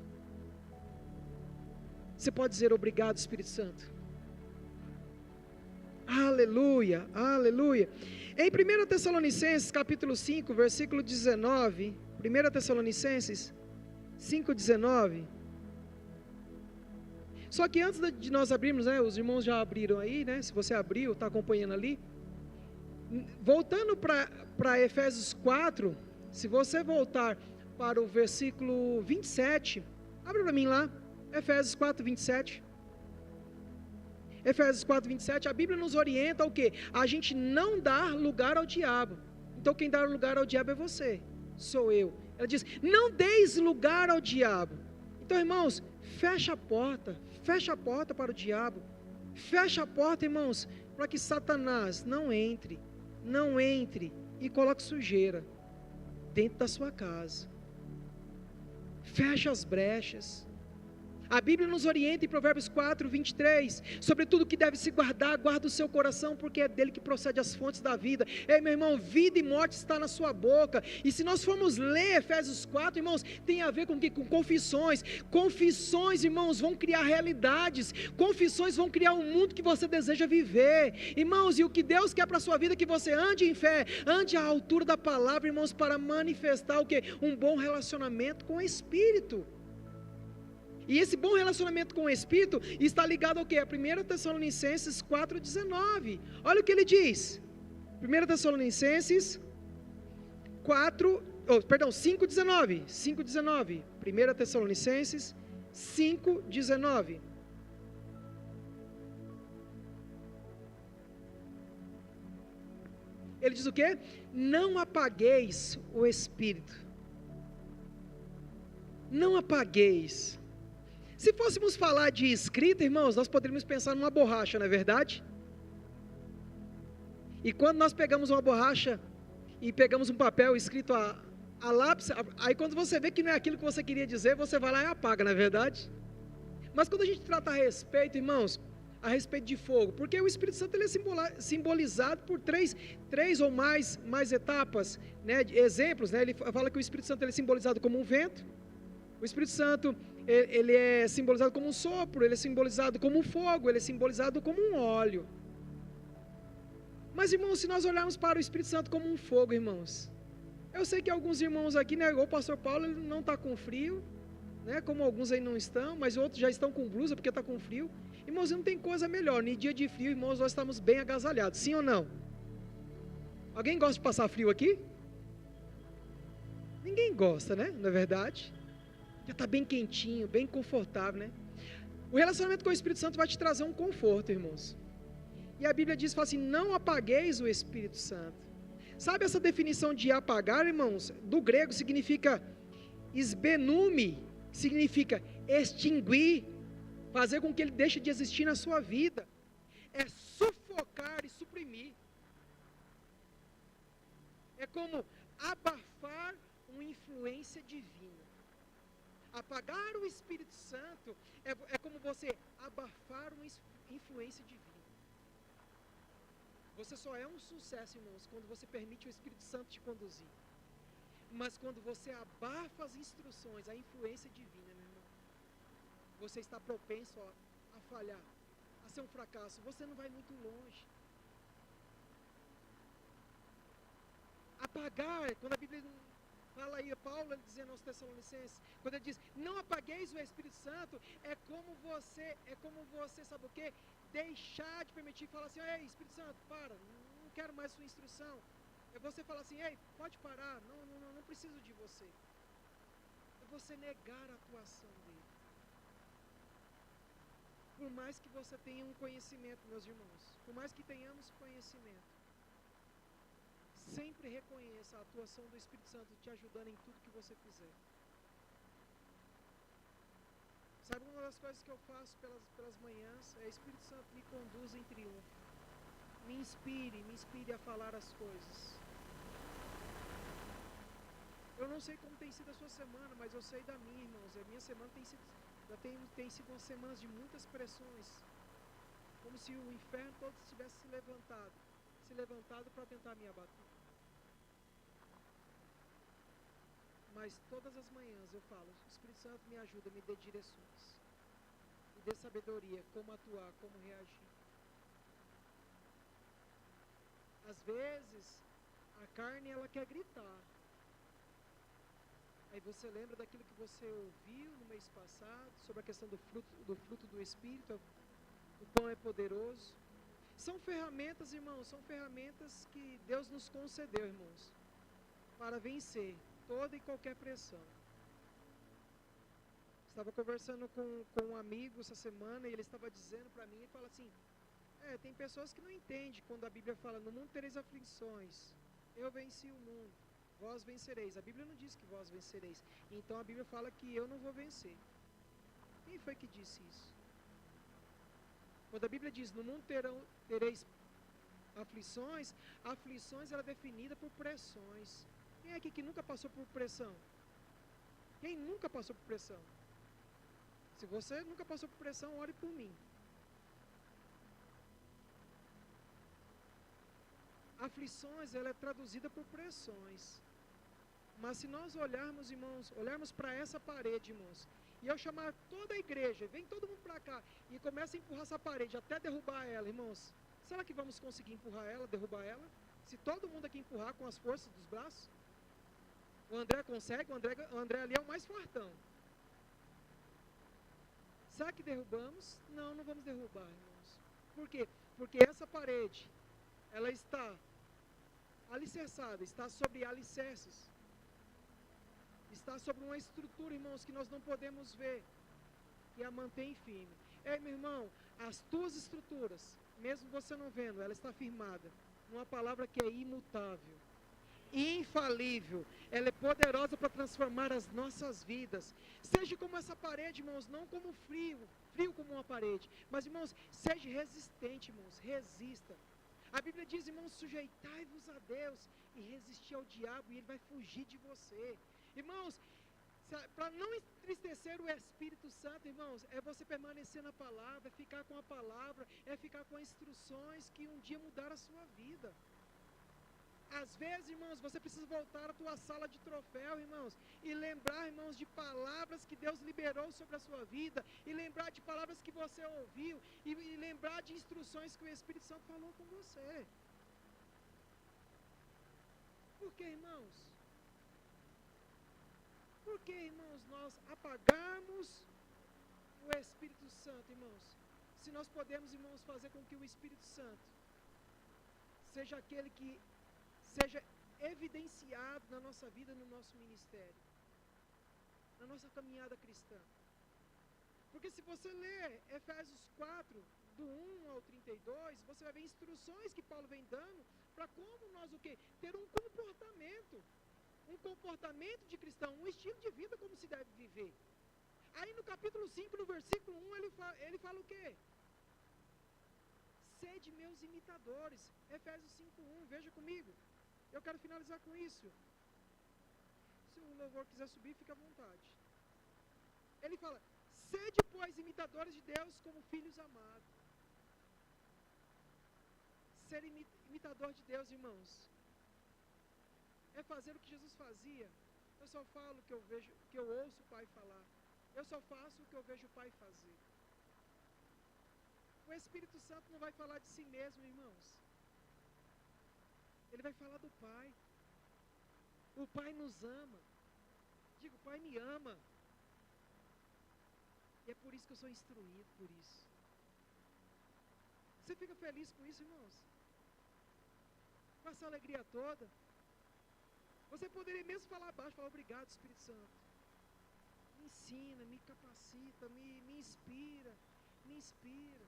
A: Você pode dizer obrigado, Espírito Santo. Aleluia, aleluia. Em 1 Tessalonicenses capítulo 5, versículo 19, 1 Tessalonicenses 5,19. Só que antes de nós abrirmos, né, os irmãos já abriram aí, né, se você abriu, está acompanhando ali. Voltando para Efésios 4, se você voltar para o versículo 27, abre para mim lá, Efésios 4, 27. Efésios 4, 27, a Bíblia nos orienta ao quê? A gente não dar lugar ao diabo. Então quem dá lugar ao diabo é você, sou eu. Ela diz, não deis lugar ao diabo. Então, irmãos, fecha a porta para o diabo. Fecha a porta, irmãos, para que Satanás não entre e coloque sujeira dentro da sua casa. Fecha as brechas. A Bíblia nos orienta em Provérbios 4, 23, sobre tudo que deve se guardar, guarda o seu coração, porque é dele que procede as fontes da vida. Ei, meu irmão, vida e morte está na sua boca. E se nós formos ler Efésios 4, irmãos, tem a ver com o quê? Com confissões. Confissões, irmãos, vão criar realidades. Confissões vão criar um mundo que você deseja viver. Irmãos, e o que Deus quer para a sua vida é que você ande em fé, ande à altura da palavra, irmãos, para manifestar o quê? Um bom relacionamento com o Espírito. E esse bom relacionamento com o Espírito está ligado ao quê? A 1 Tessalonicenses 4,19. Olha o que ele diz. 1 Tessalonicenses 5,19. 5,19. 1 Tessalonicenses 5,19. Ele diz o quê? Não apagueis o Espírito. Não apagueis. Se fôssemos falar de escrita, irmãos, nós poderíamos pensar numa borracha, não é verdade? E quando nós pegamos uma borracha e pegamos um papel escrito a lápis, aí quando você vê que não é aquilo que você queria dizer, você vai lá e apaga, não é verdade? Mas quando a gente trata a respeito, irmãos, a respeito de fogo, porque o Espírito Santo ele é simbolizado por três ou mais etapas, né, exemplos, né, ele fala que o Espírito Santo ele é simbolizado como um vento. O Espírito Santo, ele é simbolizado como um sopro, ele é simbolizado como um fogo, ele é simbolizado como um óleo. Mas, irmãos, se nós olharmos para o Espírito Santo como um fogo, irmãos, eu sei que alguns irmãos aqui, né, o pastor Paulo, ele não está com frio, né, como alguns aí não estão, mas outros já estão com blusa porque está com frio. Irmãos, não tem coisa melhor, em dia de frio, irmãos, nós estamos bem agasalhados, sim ou não? Alguém gosta de passar frio aqui? Ninguém gosta, né, não é verdade? Já está bem quentinho, bem confortável, né? O relacionamento com o Espírito Santo vai te trazer um conforto, irmãos. E a Bíblia diz, fala assim, não apagueis o Espírito Santo. Sabe essa definição de apagar, irmãos? Do grego significa esbenume, significa extinguir, fazer com que ele deixe de existir na sua vida. É sufocar e suprimir. É como abafar uma influência divina. Apagar o Espírito Santo é como você abafar uma influência divina. Você só é um sucesso, irmãos, quando você permite o Espírito Santo te conduzir. Mas quando você abafa as instruções, a influência divina, meu irmão, você está propenso a falhar, a ser um fracasso. Você não vai muito longe. Apagar, quando a Bíblia fala aí, Paulo dizendo aos Tessalonicenses, quando ele diz, não apagueis o Espírito Santo, é como você, sabe o quê? Deixar de permitir, falar assim, ei, Espírito Santo, para, não quero mais sua instrução. É você falar assim, ei, pode parar, não preciso de você. É é você negar a atuação dele. Por mais que você tenha um conhecimento, meus irmãos, por mais que tenhamos conhecimento, sempre reconheça a atuação do Espírito Santo te ajudando em tudo que você fizer. Sabe, uma das coisas que eu faço pelas manhãs é: Espírito Santo, me conduza em triunfo. Me inspire a falar as coisas. Eu não sei como tem sido a sua semana, mas eu sei da minha, irmãos. A minha semana tem sido uma semana de muitas pressões. Como se o inferno todo tivesse se levantado para tentar me abater. Mas todas as manhãs eu falo: Espírito Santo, me ajuda, me dê direções, me dê sabedoria, como atuar, como reagir. Às vezes, a carne, ela quer gritar. Aí você lembra daquilo que você ouviu no mês passado, sobre a questão do fruto do Espírito, o pão é poderoso. São ferramentas, irmãos, são ferramentas que Deus nos concedeu, irmãos, para vencer toda e qualquer pressão. Estava conversando com um amigo essa semana, e ele estava dizendo para mim, ele fala assim: tem pessoas que não entendem quando a Bíblia fala: no mundo tereis aflições, eu venci o mundo, vós vencereis. A Bíblia não diz que vós vencereis, então a Bíblia fala que eu não vou vencer. Quem foi que disse isso? Quando a Bíblia diz: no mundo tereis aflições, aflições ela é definida por pressões. Quem é aqui que nunca passou por pressão? Quem nunca passou por pressão? Se você nunca passou por pressão, ore por mim. Aflições, ela é traduzida por pressões. Mas se nós olharmos, irmãos, olharmos para essa parede, irmãos, e eu chamar toda a igreja, vem todo mundo para cá, e começa a empurrar essa parede até derrubar ela, irmãos, será que vamos conseguir empurrar ela, derrubar ela? Se todo mundo aqui empurrar com as forças dos braços? O André consegue, o André ali é o mais fortão. Será que derrubamos? Não, não vamos derrubar, irmãos. Por quê? Porque essa parede, ela está alicerçada, está sobre alicerces. Está sobre uma estrutura, irmãos, que nós não podemos ver, que a mantém firme. Ei, meu irmão, as tuas estruturas, mesmo você não vendo, ela está firmada numa palavra que é imutável, infalível. Ela é poderosa para transformar as nossas vidas. Seja como essa parede, irmãos, não como frio como uma parede, mas, irmãos, seja resistente, irmãos, resista. A Bíblia diz, irmãos: sujeitai-vos a Deus e resistir ao diabo, e ele vai fugir de você. Irmãos, para não entristecer o Espírito Santo, irmãos, é você permanecer na palavra, é ficar com a palavra, é ficar com instruções que um dia mudaram a sua vida. Às vezes, irmãos, você precisa voltar à tua sala de troféu, irmãos, e lembrar, irmãos, de palavras que Deus liberou sobre a sua vida, e lembrar de palavras que você ouviu, e lembrar de instruções que o Espírito Santo falou com você. Por que, irmãos? Por que, irmãos, nós apagarmos o Espírito Santo, irmãos? Se nós podemos, irmãos, fazer com que o Espírito Santo seja aquele que seja evidenciado na nossa vida, no nosso ministério, na nossa caminhada cristã. Porque se você ler Efésios 4, do 1 ao 32, você vai ver instruções que Paulo vem dando para como nós ter um comportamento de cristão, um estilo de vida como se deve viver. Aí no capítulo 5, no versículo 1, ele fala o quê? Sede meus imitadores. Efésios 5:1, veja comigo. Eu quero finalizar com isso. Se o louvor quiser subir, fica à vontade. Ele fala: sede, pois, imitadores de Deus como filhos amados. Ser imitador de Deus, irmãos, é fazer o que Jesus fazia. Eu só falo o que eu vejo, que eu ouço o Pai falar. Eu só faço o que eu vejo o Pai fazer. O Espírito Santo não vai falar de si mesmo, irmãos. Ele vai falar do Pai. O Pai nos ama. Digo, o Pai me ama. E é por isso que eu sou instruído por isso. Você fica feliz com isso, irmãos? Com essa alegria toda? Você poderia mesmo falar abaixo, falar: obrigado, Espírito Santo.
B: ensina, me capacita, me inspira, me inspira.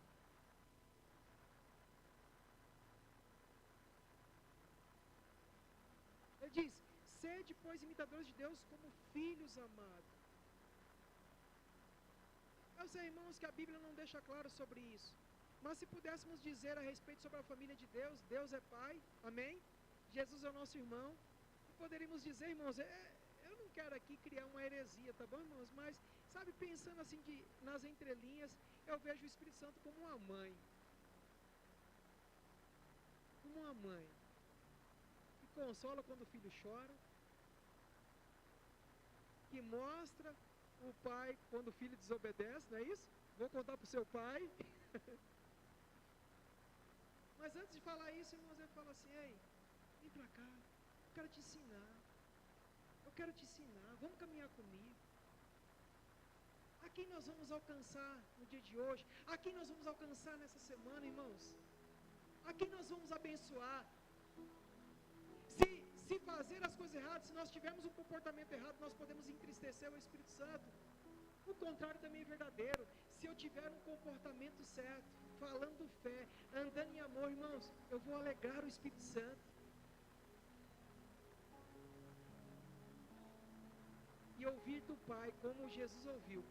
B: Ele diz, sede, pois, imitadores de Deus como filhos amados. Eu sei, irmãos, que a Bíblia não deixa claro sobre isso. Mas se pudéssemos dizer a respeito sobre a família de Deus, Deus é Pai, amém? Jesus é o nosso irmão. E poderíamos dizer, irmãos, eu não quero aqui criar uma heresia, tá bom, irmãos? Mas, sabe, pensando assim nas entrelinhas, eu vejo o Espírito Santo como uma mãe. Como uma mãe. Que consola quando o filho chora. Que mostra o pai quando o filho desobedece, não é isso? Vou contar para o seu pai. Mas antes de falar isso, irmãos, ele fala assim, ei, vem para cá, eu quero te ensinar. Eu quero te ensinar, vamos caminhar comigo. A quem nós vamos alcançar no dia de hoje? A quem nós vamos alcançar nessa semana, irmãos? A quem nós vamos abençoar? Se fazer as coisas erradas, se nós tivermos um comportamento errado, nós podemos entristecer o Espírito Santo. O contrário também é verdadeiro. Se eu tiver um comportamento certo, falando fé, andando em amor, irmãos, eu vou alegrar o Espírito Santo. E ouvir do Pai, como Jesus ouviu,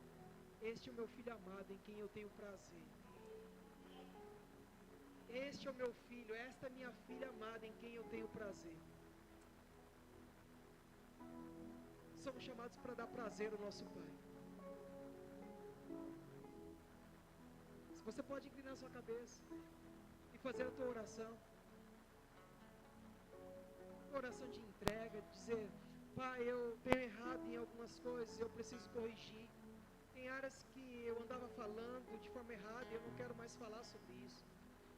B: este é o meu filho amado, em quem eu tenho prazer. Este é o meu filho, esta é minha filha amada, em quem eu tenho prazer. Somos chamados para dar prazer ao nosso Pai. Se você pode inclinar sua cabeça e fazer a tua oração. Oração de entrega, dizer, Pai, eu tenho errado em algumas coisas, eu preciso corrigir. Tem áreas que eu andava falando de forma errada e eu não quero mais falar sobre isso.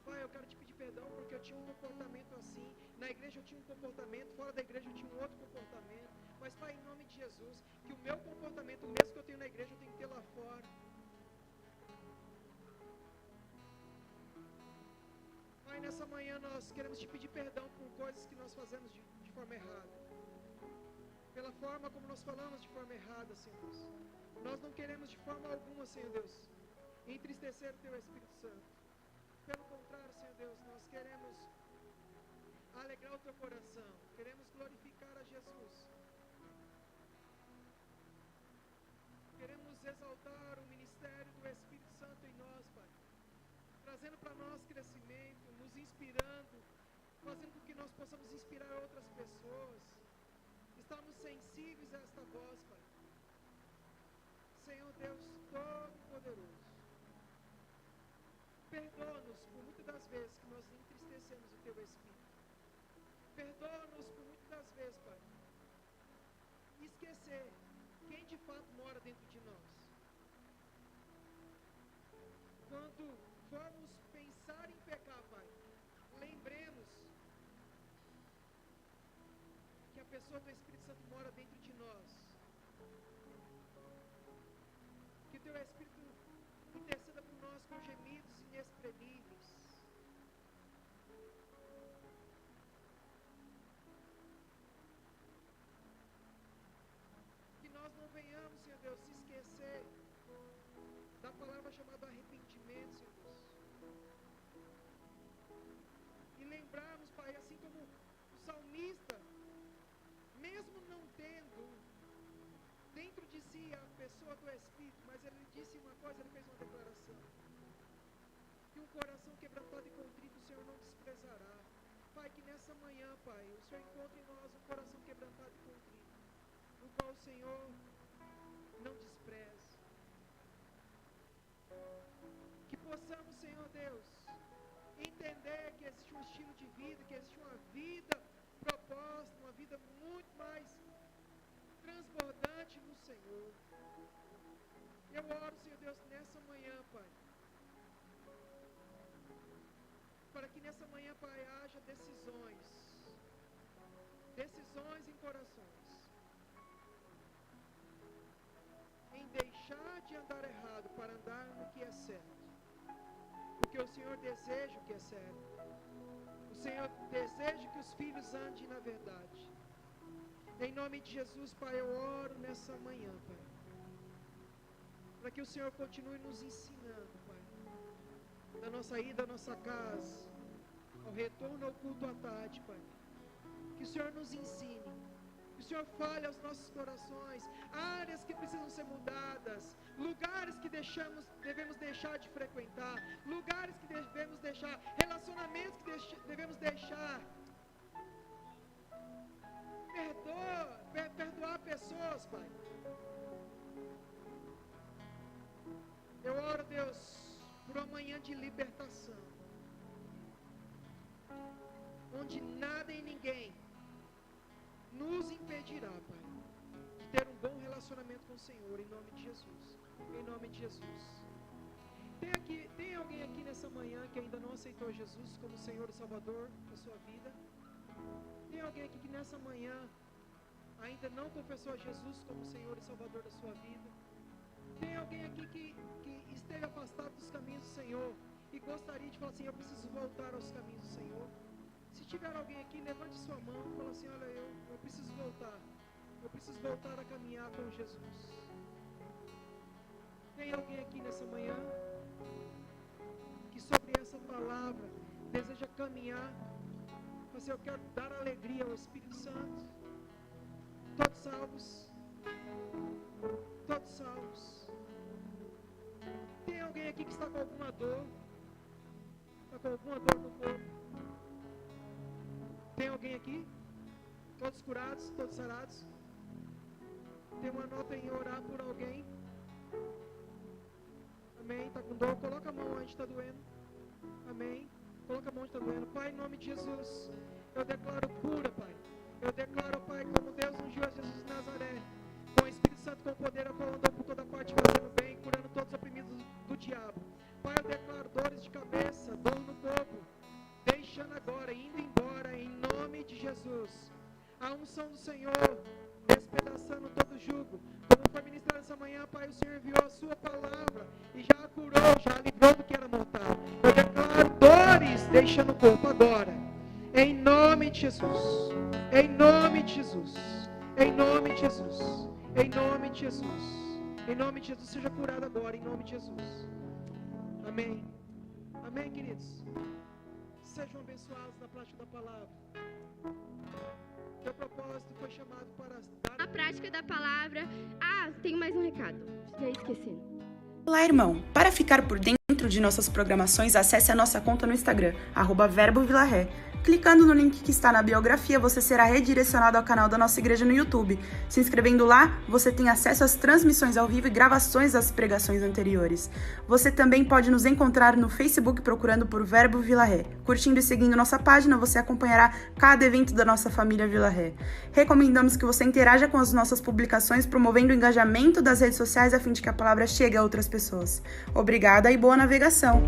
B: Pai, eu quero te pedir perdão porque eu tinha um comportamento assim, na igreja eu tinha um comportamento, fora da igreja eu tinha um outro comportamento. Mas, Pai, em nome de Jesus, que o meu comportamento, o mesmo que eu tenho na igreja, eu tenho que ter lá fora. Pai, nessa manhã nós queremos te pedir perdão por coisas que nós fazemos de forma errada. Pela forma como nós falamos de forma errada, Senhor Deus. Nós não queremos de forma alguma, Senhor Deus, entristecer o Teu Espírito Santo. Pelo contrário, Senhor Deus, nós queremos alegrar o Teu coração. Queremos glorificar a Jesus. Queremos exaltar o ministério do Espírito Santo em nós, Pai. Trazendo para nós crescimento, nos inspirando, fazendo com que nós possamos inspirar outras pessoas. Estamos sensíveis a esta voz, Pai. Senhor Deus Todo-Poderoso, perdoa-nos por muitas das vezes que nós entristecemos o Teu Espírito. Perdoa-nos por muitas das vezes, Pai, esquecer quem de fato mora dentro de nós. Quando formos pensar em pecar, Pai, lembremos que a pessoa do Espírito Santo mora dentro de nós. Que o Teu Espírito interceda por nós com gemidos inexprimíveis. Que nós não venhamos, Senhor Deus, se esquecer da palavra chamada arrependimento, Senhor Deus. E lembrarmos, Pai, assim como o salmista, mesmo não tendo dentro de si a pessoa do Espírito, mas ele disse uma coisa, ele fez uma declaração. Que um coração quebrantado e contrito o Senhor não desprezará. Pai, que nessa manhã, Pai, o Senhor encontre em nós um coração quebrantado e contrito, no qual o Senhor não despreza. Que possamos, Senhor Deus, entender que existe um estilo de vida, que existe uma vida proposta, uma vida muito mais transbordante no Senhor. Eu oro, Senhor Deus, nessa manhã, Pai, para que nessa manhã, Pai, haja decisões em corações, em deixar de andar errado para andar no que é certo, porque o Senhor deseja o que é certo. O Senhor deseja que os filhos andem na verdade. Em nome de Jesus, Pai, eu oro nessa manhã, Pai, para que o Senhor continue nos ensinando, Pai, da nossa ida à nossa casa, ao retorno ao culto à tarde, Pai. Que o Senhor nos ensine, que o Senhor fale aos nossos corações, áreas que precisam ser mudadas, lugares que devemos deixar de frequentar, lugares que devemos deixar, relacionamentos que devemos deixar. Perdoar pessoas, Pai. Eu oro, Deus, por uma manhã de libertação, onde nada e ninguém nos impedirá, Pai, de ter um bom relacionamento com o Senhor, em nome de Jesus. Em nome de Jesus. Tem alguém aqui nessa manhã que ainda não aceitou Jesus como Senhor e Salvador da sua vida? Tem alguém aqui que nessa manhã ainda não confessou a Jesus como Senhor e Salvador da sua vida? Tem alguém aqui que esteve afastado dos caminhos do Senhor e gostaria de falar assim: eu preciso voltar aos caminhos do Senhor? Se tiver alguém aqui, levante sua mão e fala assim: olha, eu preciso voltar. Eu preciso voltar a caminhar com Jesus. Tem alguém aqui nessa manhã que sobre essa palavra deseja caminhar? Mas eu quero dar alegria ao Espírito Santo. Todos salvos? Todos salvos? Tem alguém aqui que está com alguma dor? Está com alguma dor no corpo? Tem alguém aqui? Todos curados? Todos sarados? Tem uma nota em orar por alguém? Amém? Está com dor? Coloca a mão onde está doendo. Amém? Coloca a mão onde está doendo. Pai, em nome de Jesus, eu declaro cura, Pai. Eu declaro, Pai, como Deus ungiu a Jesus de Nazaré, com o Espírito Santo, com poder, a qual andou por toda parte, fazendo bem, curando todos os oprimidos do diabo. Pai, eu declaro dores de cabeça, dor no corpo, deixando agora, indo embora, em nome de Jesus. A unção do Senhor, despedaçando todo jugo. Como foi ministrado essa manhã, Pai, o Senhor enviou a sua palavra e já a curou, já a livrou do que era mortal. Eu declaro dores deixando o corpo agora, em nome de Jesus. Em nome de Jesus. Em nome de Jesus. Em nome de Jesus. Em nome de Jesus, seja curado agora, em nome de Jesus. Amém. Amém, queridos. Sejam abençoados na prática da palavra. Teu propósito foi chamado para dar
C: a prática da palavra. Tem mais um recado. Já esqueci.
D: Olá, irmão. Para ficar por dentro de nossas programações, acesse a nossa conta no Instagram, @verbovilaré. Clicando no link que está na biografia, você será redirecionado ao canal da nossa igreja no YouTube. Se inscrevendo lá, você tem acesso às transmissões ao vivo e gravações das pregações anteriores. Você também pode nos encontrar no Facebook procurando por Verbo Vila Ré. Curtindo e seguindo nossa página, você acompanhará cada evento da nossa família Vila Ré. Recomendamos que você interaja com as nossas publicações, promovendo o engajamento das redes sociais a fim de que a palavra chegue a outras pessoas. Obrigada e boa navegação!